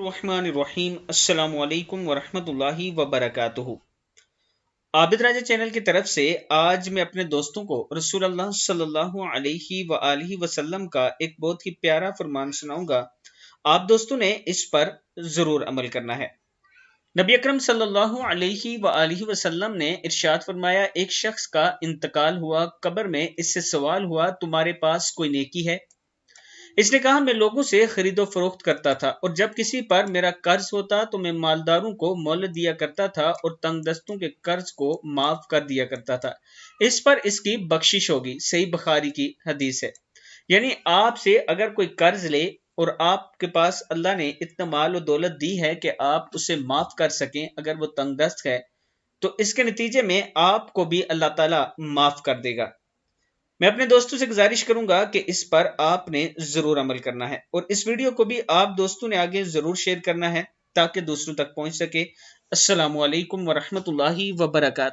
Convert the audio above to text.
الرحمن الرحیم السلام علیکم ورحمۃ اللہ وبرکاتہ۔ عابد راجہ چینل کی طرف سے آج میں اپنے دوستوں کو رسول اللہ صلی اللہ علیہ وآلہ وسلم کا ایک بہت ہی پیارا فرمان سناؤں گا۔ آپ دوستوں نے اس پر ضرور عمل کرنا ہے۔ نبی اکرم صلی اللہ علیہ وآلہ وسلم نے ارشاد فرمایا، ایک شخص کا انتقال ہوا، قبر میں اس سے سوال ہوا تمہارے پاس کوئی نیکی ہے؟ اس نے کہا میں لوگوں سے خرید و فروخت کرتا تھا، اور جب کسی پر میرا قرض ہوتا تو میں مالداروں کو مہلت دیا کرتا تھا اور تنگ دستوں کے قرض کو معاف کر دیا کرتا تھا، اس پر اس کی بخشش ہوگی۔ صحیح بخاری کی حدیث ہے۔ یعنی آپ سے اگر کوئی قرض لے اور آپ کے پاس اللہ نے اتنا مال و دولت دی ہے کہ آپ اسے معاف کر سکیں، اگر وہ تنگ دست ہے تو اس کے نتیجے میں آپ کو بھی اللہ تعالیٰ معاف کر دے گا۔ میں اپنے دوستوں سے گزارش کروں گا کہ اس پر آپ نے ضرور عمل کرنا ہے، اور اس ویڈیو کو بھی آپ دوستوں نے آگے ضرور شیئر کرنا ہے تاکہ دوسروں تک پہنچ سکے۔ السلام علیکم ورحمۃ اللہ وبرکاتہ۔